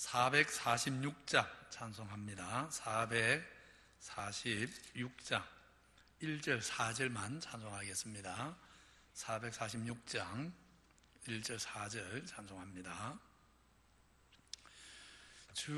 446장 찬송합니다. 446장 1절 4절만 찬송하겠습니다. 446장 1절 4절 찬송합니다. 주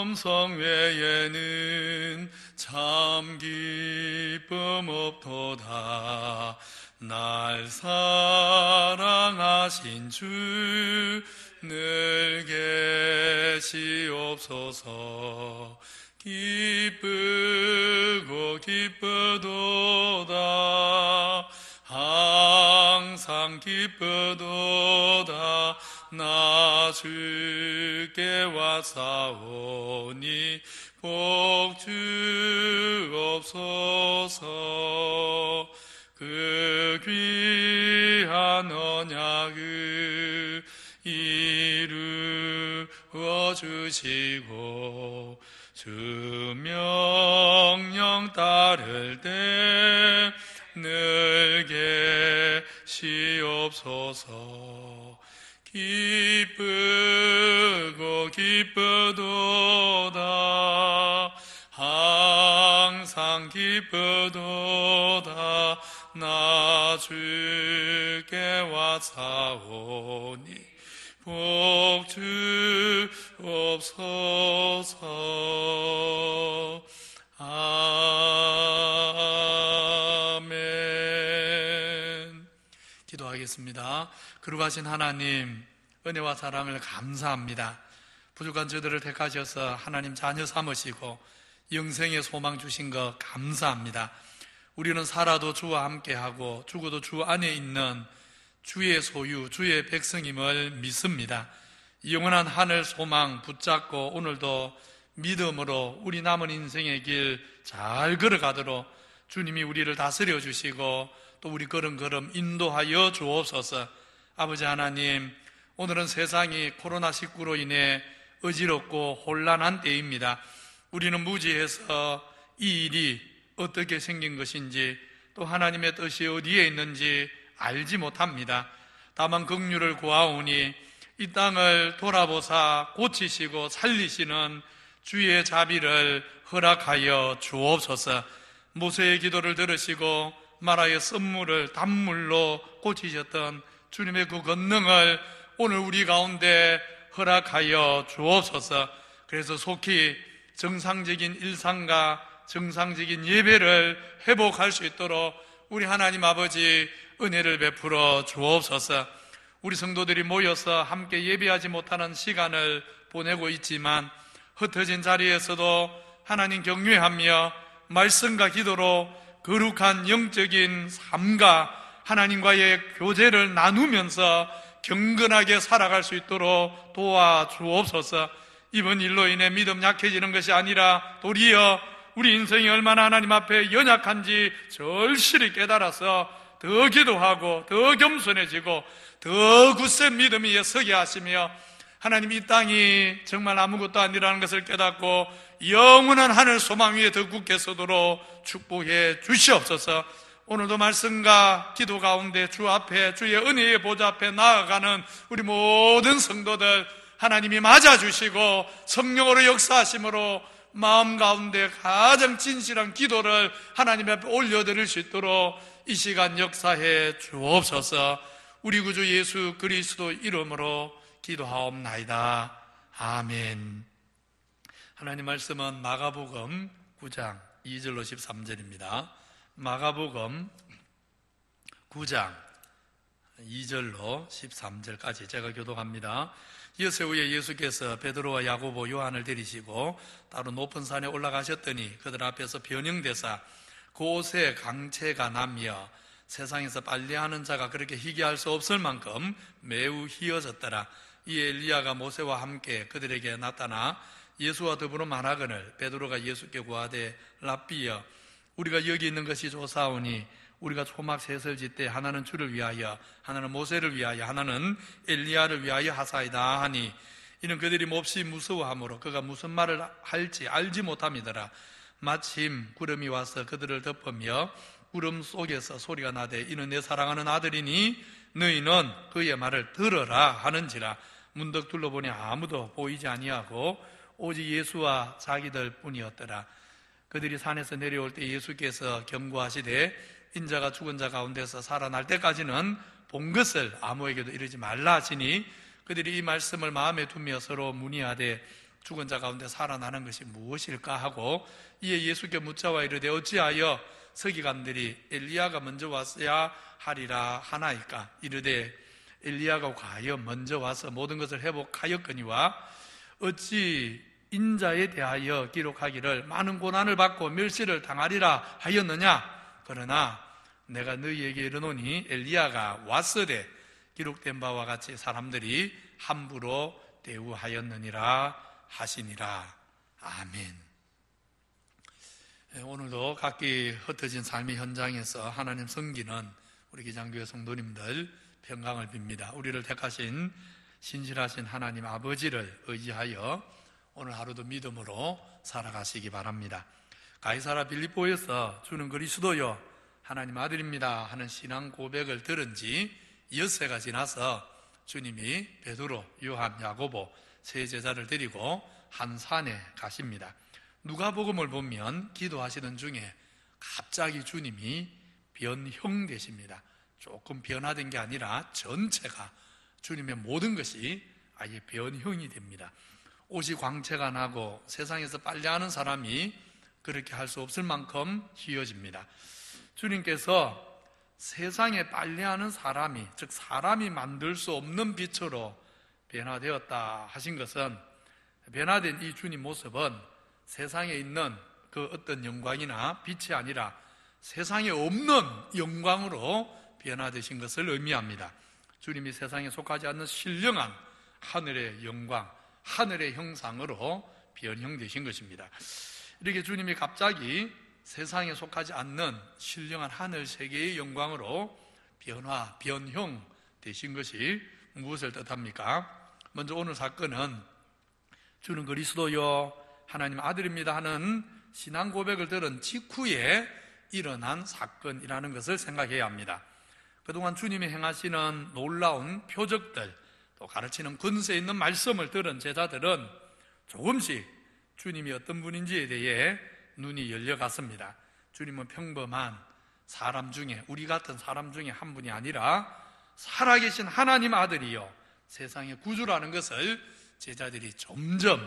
음성 외에는 참 기쁨 없도다. 날 사랑하신 주 늘 계시옵소서. 기쁘고 기쁘도다. 항상 기쁘도다. 나 주께 왔사오니 복 주옵소서. 그 귀한 언약을 이루어 주시고 주 명령 따를 때 늘 계시옵소서. 기쁘고 기쁘도다. 항상 기쁘도다. 나 주께 왔사오니 복 주옵소서. 아멘. 기도하겠습니다. 거룩하신 하나님, 은혜와 사랑을 감사합니다. 부족한 저들을 택하셔서 하나님 자녀 삼으시고 영생의 소망 주신 것 감사합니다. 우리는 살아도 주와 함께하고 죽어도 주 안에 있는 주의 소유, 주의 백성임을 믿습니다. 영원한 하늘 소망 붙잡고 오늘도 믿음으로 우리 남은 인생의 길 잘 걸어가도록 주님이 우리를 다스려 주시고 또 우리 걸음걸음 인도하여 주옵소서. 아버지 하나님, 오늘은 세상이 코로나19로 인해 어지럽고 혼란한 때입니다. 우리는 무지해서 이 일이 어떻게 생긴 것인지 또 하나님의 뜻이 어디에 있는지 알지 못합니다. 다만 긍휼을 구하오니 이 땅을 돌아보사 고치시고 살리시는 주의 자비를 허락하여 주옵소서. 모세의 기도를 들으시고 마라의 쓴물을 단물로 고치셨던 주님의 그 권능을 오늘 우리 가운데 허락하여 주옵소서. 그래서 속히 정상적인 일상과 정상적인 예배를 회복할 수 있도록 우리 하나님 아버지 은혜를 베풀어 주옵소서. 우리 성도들이 모여서 함께 예배하지 못하는 시간을 보내고 있지만 흩어진 자리에서도 하나님 경외하며 말씀과 기도로 거룩한 영적인 삶과 하나님과의 교제를 나누면서 경건하게 살아갈 수 있도록 도와주옵소서. 이번 일로 인해 믿음 약해지는 것이 아니라 도리어 우리 인생이 얼마나 하나님 앞에 연약한지 절실히 깨달아서 더 기도하고 더 겸손해지고 더 굳센 믿음 위에 서게 하시며 하나님 이 땅이 정말 아무것도 아니라는 것을 깨닫고 영원한 하늘 소망 위에 더 굳게 서도록 축복해 주시옵소서. 오늘도 말씀과 기도 가운데 주 앞에 주의 은혜의 보좌 앞에 나아가는 우리 모든 성도들 하나님이 맞아주시고 성령으로 역사하심으로 마음 가운데 가장 진실한 기도를 하나님 앞에 올려드릴 수 있도록 이 시간 역사해 주옵소서. 우리 구주 예수 그리스도 이름으로 기도하옵나이다. 아멘. 하나님 말씀은 마가복음 9장 2절로 13절입니다. 마가복음 9장 2절로 13절까지 제가 교독합니다. 이어서 후에 예수께서 베드로와 야고보 요한을 데리시고 따로 높은 산에 올라가셨더니 그들 앞에서 변형되사 곳에 강체가 나며 세상에서 빨래하는 자가 그렇게 희귀할 수 없을 만큼 매우 희어졌더라. 이에 엘리야가 모세와 함께 그들에게 나타나 예수와 더불어 말하거늘 베드로가 예수께 구하되 랍비여 우리가 여기 있는 것이 좋사오니 우리가 초막 셋을 짓되 하나는 주를 위하여 하나는 모세를 위하여 하나는 엘리야를 위하여 하사이다 하니 이는 그들이 몹시 무서워하므로 그가 무슨 말을 할지 알지 못함이더라. 마침 구름이 와서 그들을 덮으며 구름 속에서 소리가 나되 이는 내 사랑하는 아들이니 너희는 그의 말을 들으라 하는지라. 문득 둘러보니 아무도 보이지 아니하고 오직 예수와 자기들 뿐이었더라. 그들이 산에서 내려올 때 예수께서 경고하시되 인자가 죽은 자 가운데서 살아날 때까지는 본 것을 아무에게도 이르지 말라 하시니 그들이 이 말씀을 마음에 두며 서로 문의하되 죽은 자 가운데 살아나는 것이 무엇일까 하고 이에 예수께 묻자와 이르되 어찌하여 서기관들이 엘리야가 먼저 왔어야 하리라 하나이까? 이르되 엘리야가 과연 먼저 와서 모든 것을 회복하였거니와 어찌 인자에 대하여 기록하기를 많은 고난을 받고 멸시를 당하리라 하였느냐? 그러나 내가 너희에게 이르노니 엘리야가 왔으되 기록된 바와 같이 사람들이 함부로 대우하였느니라 하시니라. 아멘. 오늘도 각기 흩어진 삶의 현장에서 하나님 섬기는 우리 기장교회 성도님들 평강을 빕니다. 우리를 택하신 신실하신 하나님 아버지를 의지하여 오늘 하루도 믿음으로 살아가시기 바랍니다. 가이사라 빌립보에서 주는 그리스도요 하나님 아들입니다 하는 신앙 고백을 들은 지 6세가 지나서 주님이 베드로, 요한, 야고보 세 제자를 데리고 한 산에 가십니다. 누가복음을 보면 기도하시는 중에 갑자기 주님이 변형되십니다. 조금 변화된 게 아니라 전체가 주님의 모든 것이 아예 변형이 됩니다. 옷이 광채가 나고 세상에서 빨래하는 사람이 그렇게 할 수 없을 만큼 휘어집니다. 주님께서 세상에 빨래하는 사람이, 즉 사람이 만들 수 없는 빛으로 변화되었다 하신 것은, 변화된 이 주님 모습은 세상에 있는 그 어떤 영광이나 빛이 아니라 세상에 없는 영광으로 변화되신 것을 의미합니다. 주님이 세상에 속하지 않는 신령한 하늘의 영광, 하늘의 형상으로 변형되신 것입니다. 이렇게 주님이 갑자기 세상에 속하지 않는 신령한 하늘 세계의 영광으로 변형되신 것이 무엇을 뜻합니까? 먼저 오늘 사건은 주는 그리스도요 하나님 아들입니다 하는 신앙 고백을 들은 직후에 일어난 사건이라는 것을 생각해야 합니다. 그동안 주님이 행하시는 놀라운 표적들, 또 가르치는 근세 있는 말씀을 들은 제자들은 조금씩 주님이 어떤 분인지에 대해 눈이 열려갔습니다. 주님은 평범한 사람 중에, 우리 같은 사람 중에 한 분이 아니라 살아계신 하나님 아들이요 세상의 구주라는 것을 제자들이 점점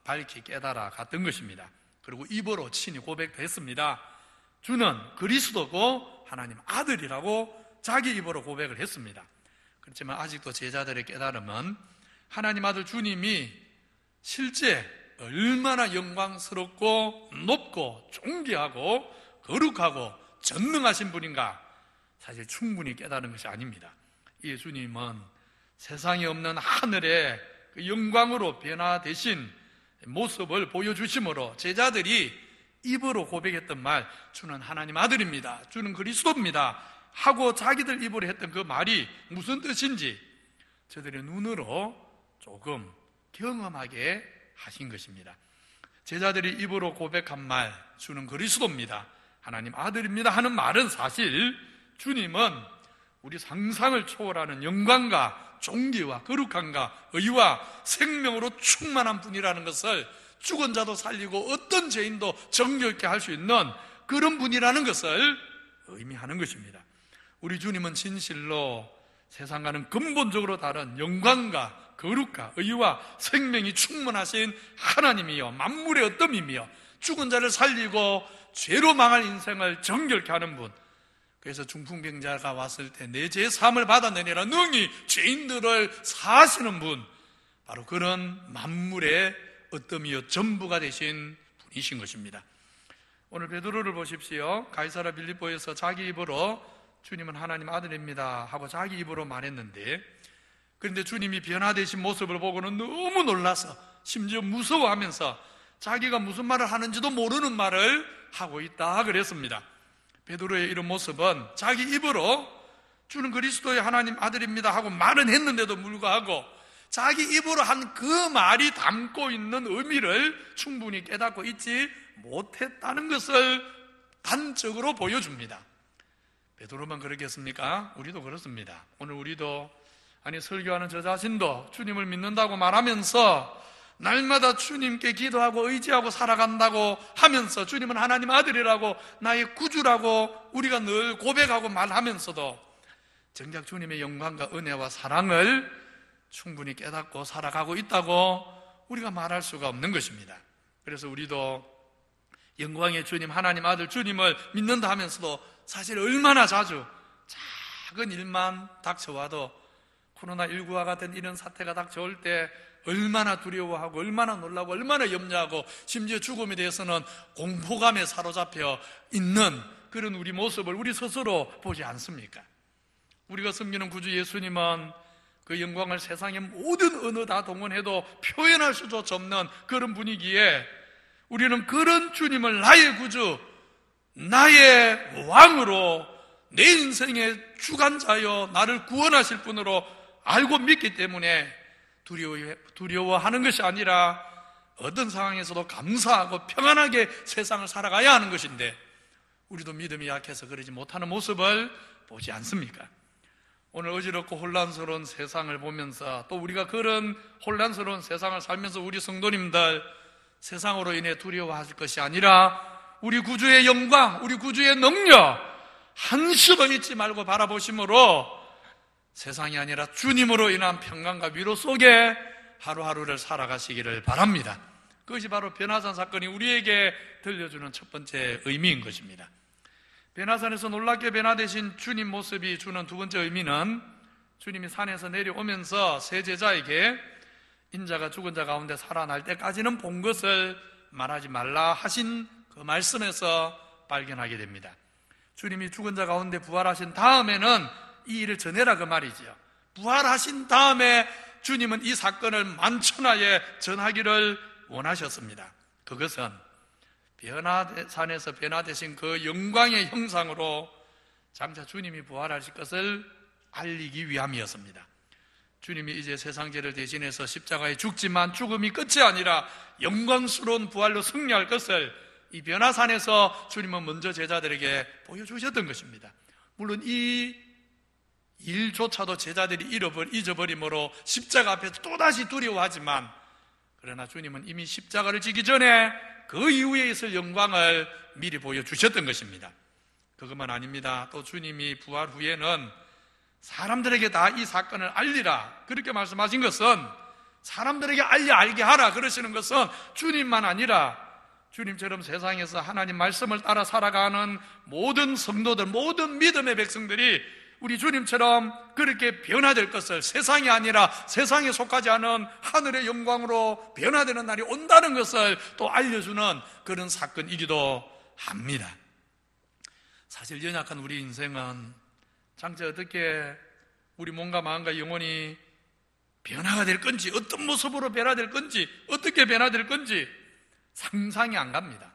밝히 깨달아 갔던 것입니다. 그리고 입으로 친히 고백도 했습니다. 주는 그리스도고 하나님 아들이라고 자기 입으로 고백을 했습니다. 그렇지만 아직도 제자들의 깨달음은 하나님 아들 주님이 실제 얼마나 영광스럽고 높고 존귀하고 거룩하고 전능하신 분인가 사실 충분히 깨달은 것이 아닙니다. 이 주님은 세상에 없는 하늘의 그 영광으로 변화되신 모습을 보여주심으로 제자들이 입으로 고백했던 말, 주는 하나님 아들입니다, 주는 그리스도입니다 하고 자기들 입으로 했던 그 말이 무슨 뜻인지 저들의 눈으로 조금 경험하게 하신 것입니다. 제자들이 입으로 고백한 말, 주는 그리스도입니다, 하나님 아들입니다 하는 말은 사실 주님은 우리 상상을 초월하는 영광과 존귀와 거룩함과 의와 생명으로 충만한 분이라는 것을, 죽은 자도 살리고 어떤 죄인도 정결케 할 수 있는 그런 분이라는 것을 의미하는 것입니다. 우리 주님은 진실로 세상과는 근본적으로 다른 영광과 거룩과 의와 생명이 충만하신 하나님이요 만물의 어뜸이며 죽은 자를 살리고 죄로 망할 인생을 정결케 하는 분, 그래서 중풍병자가 왔을 때 내 죄의 사함을 받아내니라 능히 죄인들을 사하시는 분, 바로 그런 만물의 어뜸이요 전부가 되신 분이신 것입니다. 오늘 베드로를 보십시오. 가이사라 빌립보에서 자기 입으로 주님은 하나님 아들입니다 하고 자기 입으로 말했는데, 그런데 주님이 변화되신 모습을 보고는 너무 놀라서 심지어 무서워하면서 자기가 무슨 말을 하는지도 모르는 말을 하고 있다 그랬습니다. 베드로의 이런 모습은 자기 입으로 주는 그리스도의 하나님 아들입니다 하고 말은 했는데도 불구하고 자기 입으로 한 그 말이 담고 있는 의미를 충분히 깨닫고 있지 못했다는 것을 단적으로 보여줍니다. 베드로만 그렇겠습니까? 우리도 그렇습니다. 오늘 우리도 아니, 설교하는 저 자신도 주님을 믿는다고 말하면서 날마다 주님께 기도하고 의지하고 살아간다고 하면서 주님은 하나님 아들이라고 나의 구주라고 우리가 늘 고백하고 말하면서도 정작 주님의 영광과 은혜와 사랑을 충분히 깨닫고 살아가고 있다고 우리가 말할 수가 없는 것입니다. 그래서 우리도 영광의 주님, 하나님 아들 주님을 믿는다 하면서도 사실 얼마나 자주 작은 일만 닥쳐와도 코로나19와 같은 이런 사태가 닥쳐올 때 얼마나 두려워하고 얼마나 놀라고 얼마나 염려하고 심지어 죽음에 대해서는 공포감에 사로잡혀 있는 그런 우리 모습을 우리 스스로 보지 않습니까? 우리가 섬기는 구주 예수님은 그 영광을 세상의 모든 언어 다 동원해도 표현할 수조차 없는 그런 분위기에 우리는 그런 주님을 나의 구주, 나의 왕으로 내 인생의 주관자여 나를 구원하실 분으로 알고 믿기 때문에 두려워하는 것이 아니라 어떤 상황에서도 감사하고 평안하게 세상을 살아가야 하는 것인데 우리도 믿음이 약해서 그러지 못하는 모습을 보지 않습니까? 오늘 어지럽고 혼란스러운 세상을 보면서 또 우리가 그런 혼란스러운 세상을 살면서 우리 성도님들 세상으로 인해 두려워하실 것이 아니라 우리 구주의 영광, 우리 구주의 능력 한시도 잊지 말고 바라보심으로 세상이 아니라 주님으로 인한 평강과 위로 속에 하루하루를 살아가시기를 바랍니다. 그것이 바로 변화산 사건이 우리에게 들려주는 첫 번째 의미인 것입니다. 변화산에서 놀랍게 변화되신 주님 모습이 주는 두 번째 의미는 주님이 산에서 내려오면서 세 제자에게 인자가 죽은 자 가운데 살아날 때까지는 본 것을 말하지 말라 하신 그 말씀에서 발견하게 됩니다. 주님이 죽은 자 가운데 부활하신 다음에는 이 일을 전해라 그 말이지요. 부활하신 다음에 주님은 이 사건을 만천하에 전하기를 원하셨습니다. 그것은 변화산에서 변화되신 그 영광의 형상으로 장차 주님이 부활하실 것을 알리기 위함이었습니다. 주님이 이제 세상 죄를 대신해서 십자가에 죽지만 죽음이 끝이 아니라 영광스러운 부활로 승리할 것을 이 변화산에서 주님은 먼저 제자들에게 보여주셨던 것입니다. 물론 이 일조차도 제자들이 잊어버림으로 십자가 앞에서 또다시 두려워하지만 그러나 주님은 이미 십자가를 지기 전에 그 이후에 있을 영광을 미리 보여주셨던 것입니다. 그것만 아닙니다. 또 주님이 부활 후에는 사람들에게 다 이 사건을 알리라 그렇게 말씀하신 것은 사람들에게 알게 하라 그러시는 것은 주님만 아니라 주님처럼 세상에서 하나님 말씀을 따라 살아가는 모든 성도들, 모든 믿음의 백성들이 우리 주님처럼 그렇게 변화될 것을 세상이 아니라 세상에 속하지 않은 하늘의 영광으로 변화되는 날이 온다는 것을 또 알려주는 그런 사건이기도 합니다. 사실 연약한 우리 인생은 장차 어떻게 우리 몸과 마음과 영혼이 변화가 될 건지, 어떤 모습으로 변화될 건지, 어떻게 변화될 건지 상상이 안 갑니다.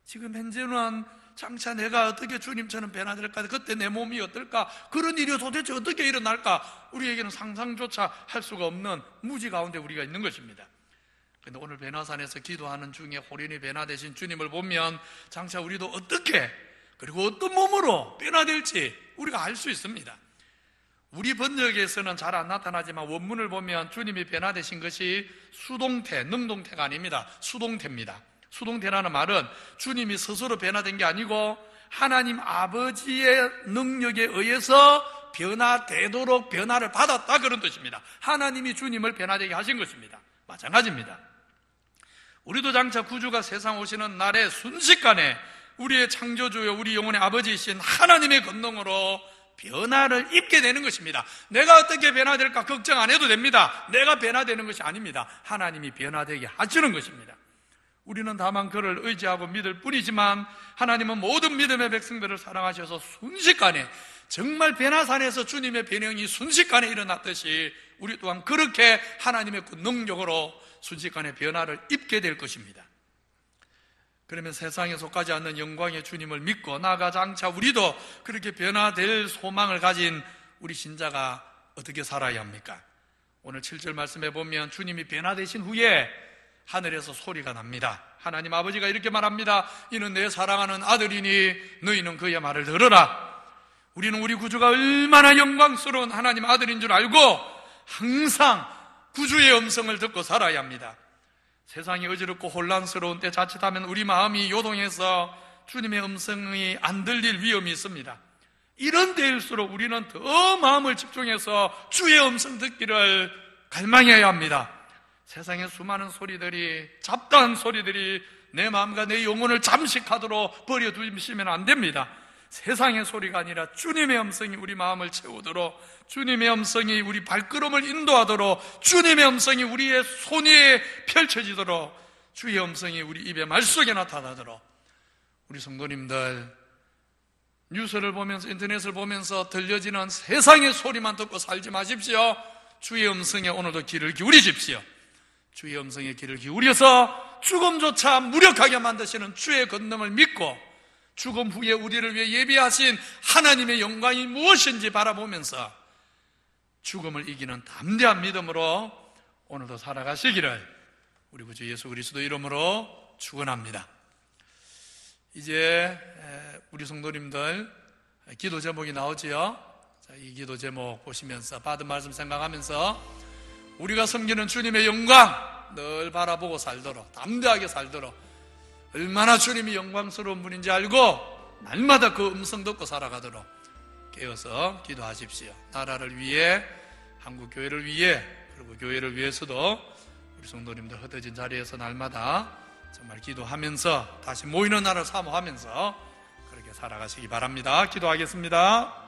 지금 현재는 장차 내가 어떻게 주님처럼 변화될까, 그때 내 몸이 어떨까, 그런 일이 도대체 어떻게 일어날까, 우리에게는 상상조차 할 수가 없는 무지 가운데 우리가 있는 것입니다. 그런데 오늘 변화산에서 기도하는 중에 호련히 변화되신 주님을 보면 장차 우리도 어떻게 그리고 어떤 몸으로 변화될지 우리가 알 수 있습니다. 우리 번역에서는 잘 안 나타나지만 원문을 보면 주님이 변화되신 것이 수동태, 능동태가 아닙니다. 수동태입니다. 수동태라는 말은 주님이 스스로 변화된 게 아니고 하나님 아버지의 능력에 의해서 변화되도록 변화를 받았다 그런 뜻입니다. 하나님이 주님을 변화되게 하신 것입니다. 마찬가지입니다. 우리도 장차 구주가 세상 오시는 날에 순식간에 우리의 창조주요 우리 영혼의 아버지이신 하나님의 권능으로 변화를 입게 되는 것입니다. 내가 어떻게 변화될까 걱정 안 해도 됩니다. 내가 변화되는 것이 아닙니다. 하나님이 변화되게 하시는 것입니다. 우리는 다만 그를 의지하고 믿을 뿐이지만 하나님은 모든 믿음의 백성들을 사랑하셔서 순식간에 정말 변화산에서 주님의 변형이 순식간에 일어났듯이 우리 또한 그렇게 하나님의 그 능력으로 순식간에 변화를 입게 될 것입니다. 그러면 세상에 속하지 않는 영광의 주님을 믿고 나아가 장차 우리도 그렇게 변화될 소망을 가진 우리 신자가 어떻게 살아야 합니까? 오늘 7절 말씀에 보면 주님이 변화되신 후에 하늘에서 소리가 납니다. 하나님 아버지가 이렇게 말합니다. 이는 내 사랑하는 아들이니 너희는 그의 말을 들으라. 우리는 우리 구주가 얼마나 영광스러운 하나님 아들인 줄 알고 항상 구주의 음성을 듣고 살아야 합니다. 세상이 어지럽고 혼란스러운 때 자칫하면 우리 마음이 요동해서 주님의 음성이 안 들릴 위험이 있습니다. 이런 때일수록 우리는 더 마음을 집중해서 주의 음성 듣기를 갈망해야 합니다. 세상의 수많은 소리들이, 잡다한 소리들이 내 마음과 내 영혼을 잠식하도록 버려두시면 안 됩니다. 세상의 소리가 아니라 주님의 음성이 우리 마음을 채우도록, 주님의 음성이 우리 발걸음을 인도하도록, 주님의 음성이 우리의 손 위에 펼쳐지도록, 주의 음성이 우리 입의 말 속에 나타나도록, 우리 성도님들 뉴스를 보면서, 인터넷을 보면서 들려지는 세상의 소리만 듣고 살지 마십시오. 주의 음성에 오늘도 귀를 기울이십시오. 주의 음성에 귀를 기울여서 죽음조차 무력하게 만드시는 주의 권능을 믿고 죽음 후에 우리를 위해 예비하신 하나님의 영광이 무엇인지 바라보면서 죽음을 이기는 담대한 믿음으로 오늘도 살아가시기를 우리 구주 예수 그리스도 이름으로 축원합니다. 이제 우리 성도님들 기도 제목이 나오지요. 자, 이 기도 제목 보시면서 받은 말씀 생각하면서 우리가 섬기는 주님의 영광 늘 바라보고 살도록, 담대하게 살도록, 얼마나 주님이 영광스러운 분인지 알고 날마다 그 음성 듣고 살아가도록 깨어서 기도하십시오. 나라를 위해, 한국교회를 위해, 그리고 교회를 위해서도 우리 성도님들 흩어진 자리에서 날마다 정말 기도하면서 다시 모이는 날을 사모하면서 그렇게 살아가시기 바랍니다. 기도하겠습니다.